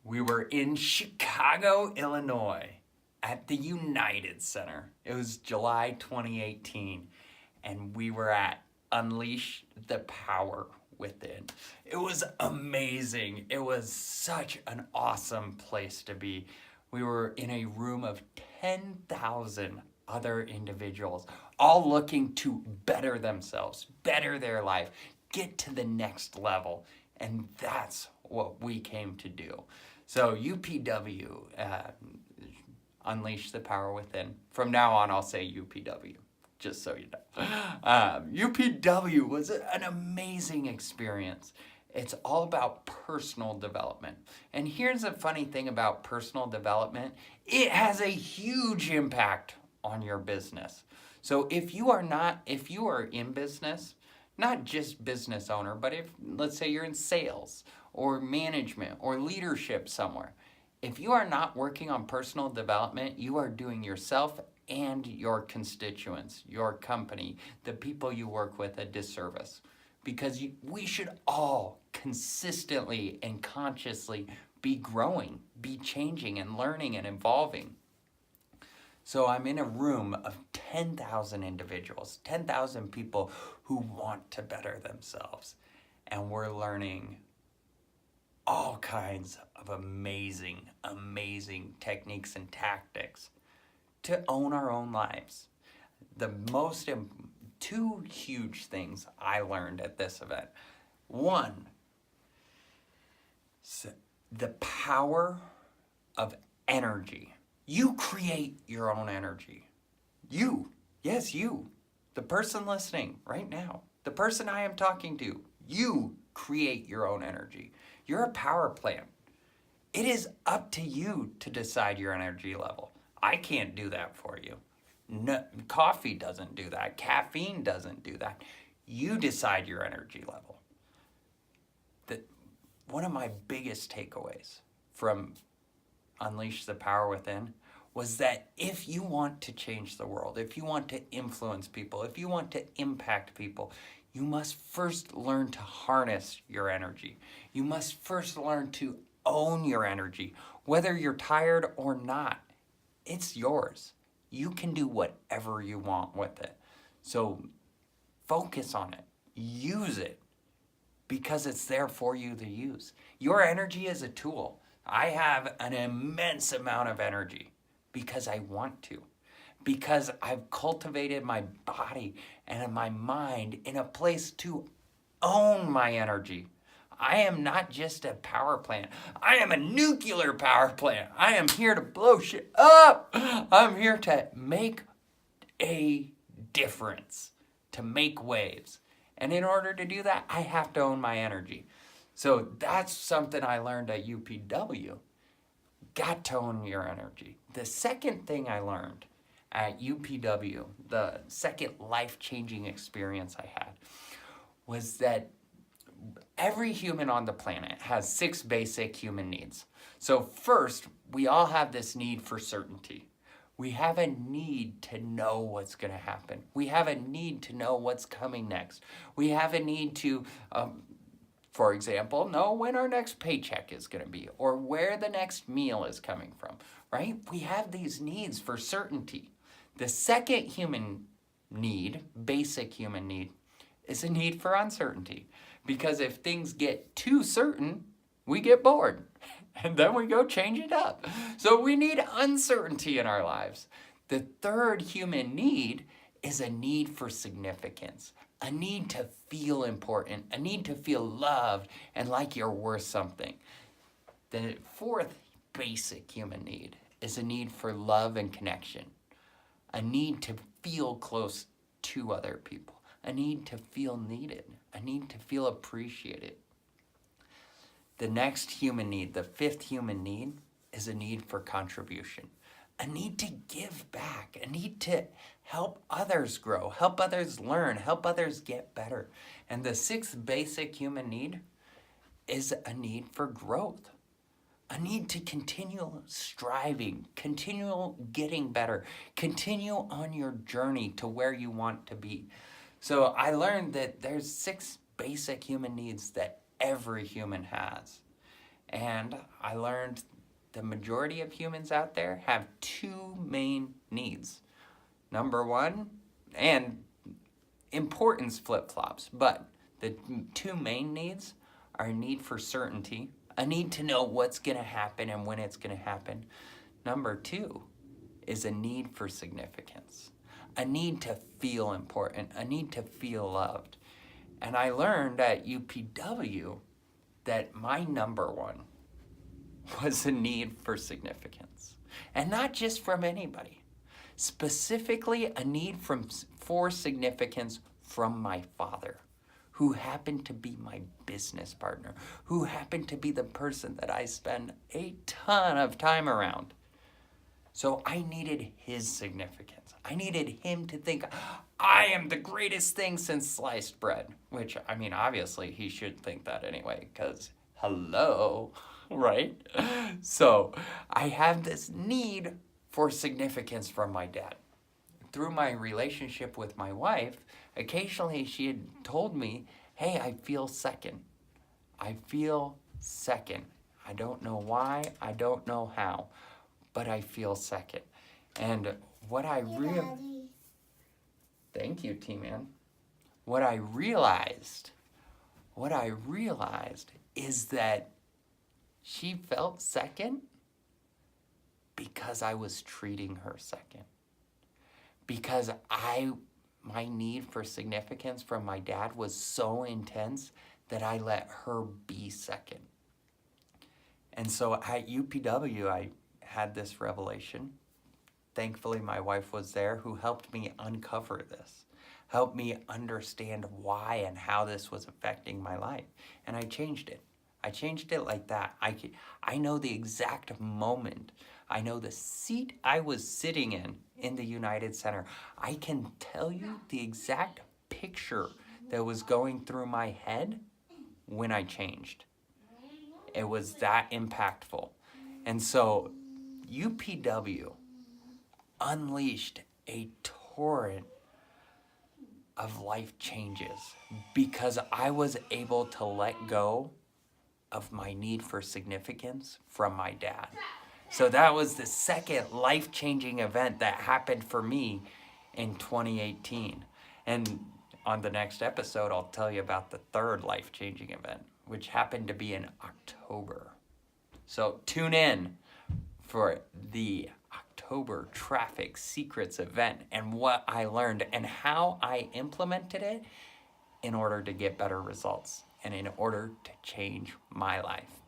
We were in Chicago, Illinois at the United Center. It was July 2018, and we were at Unleash the Power Within. It was amazing. It was such an awesome place to be. We were in a room of 10,000 other individuals, all looking to better themselves, better their life, get to the next level. And that's what we came to do. So UPW, Unleash the Power Within. From now on, I'll say UPW, just so you know. UPW was an amazing experience. It's all about personal development. And here's a funny thing about personal development. It has a huge impact on your business. So if you are in business, not just business owner, but if, let's say you're in sales or management or leadership somewhere, if you are not working on personal development, you are doing yourself and your constituents, your company, the people you work with a disservice. Because we should all consistently and consciously be growing, be changing and learning and evolving. So I'm in a room of 10,000 individuals, 10,000 people who want to better themselves. And we're learning all kinds of amazing, amazing techniques and tactics to own our own lives. Two huge things I learned at this event. One, the power of energy. You create your own energy. You, yes, you, the person listening right now, the person I am talking to, you create your own energy. You're a power plant. It is up to you to decide your energy level. I can't do that for you. No, coffee doesn't do that. Caffeine doesn't do that. You decide your energy level. One of my biggest takeaways from Unleash the Power Within was that if you want to change the world, if you want to influence people, if you want to impact people, you must first learn to harness your energy. You must first learn to own your energy. Whether you're tired or not, it's yours. You can do whatever you want with it. So focus on it. Use it because it's there for you to use. Your energy is a tool. I have an immense amount of energy because I want to. Because I've cultivated my body and my mind in a place to own my energy. I am not just a power plant. I am a nuclear power plant. I am here to blow shit up. I'm here to make a difference, to make waves. And in order to do that, I have to own my energy. So that's something I learned at UPW. Got to own your energy. The second thing I learned at UPW, the second life-changing experience I had, was that every human on the planet has 6 basic human needs. So first, we all have this need for certainty. We have a need to know what's going to happen. We have a need to know what's coming next. We have a need to, for example, know when our next paycheck is going to be or where the next meal is coming from, right? We have these needs for certainty. The second human need, basic human need, is a need for uncertainty. Because if things get too certain, we get bored. And then we go change it up. So we need uncertainty in our lives. The third human need is a need for significance. A need to feel important. A need to feel loved and like you're worth something. The fourth basic human need is a need for love and connection. A need to feel close to other people. A need to feel needed. A need to feel appreciated. The next human need, the fifth human need, is a need for contribution. A need to give back. A need to help others grow, help others learn, help others get better. And the sixth basic human need is a need for growth. A need to continue striving, continue getting better, continue on your journey to where you want to be. So I learned that there's 6 basic human needs that every human has. And I learned the majority of humans out there have two main needs. Number one, and importance flip-flops, but the two main needs are a need for certainty, a need to know what's going to happen and when it's going to happen. Number two is a need for significance, a need to feel important, a need to feel loved. And I learned at UPW that my number one was a need for significance. And not just from anybody. Specifically, a need for significance from my father, who happened to be my business partner, who happened to be the person that I spend a ton of time around. So I needed his significance. I needed him to think, I am the greatest thing since sliced bread. Which, I mean, obviously he should think that anyway, because hello, right? So I have this need for significance from my dad. Through my relationship with my wife, occasionally she had told me, hey, I feel second. I feel second. I don't know why, I don't know how, but I feel second. And what I Thank you, T-Man. What I realized is that she felt second because I was treating her second. Because my need for significance from my dad was so intense that I let her be second. And so at UPW, I had this revelation. Thankfully, my wife was there who helped me uncover this, helped me understand why and how this was affecting my life. And I changed it. I changed it like that. I know the exact moment. I know the seat I was sitting in the United Center. I can tell you the exact picture that was going through my head when I changed. It was that impactful. And so UPW unleashed a torrent of life changes because I was able to let go of my need for significance from my dad. So that was the second life-changing event that happened for me in 2018. And on the next episode, I'll tell you about the third life-changing event, which happened to be in October. So tune in for the October Traffic Secrets event and what I learned and how I implemented it in order to get better results and in order to change my life.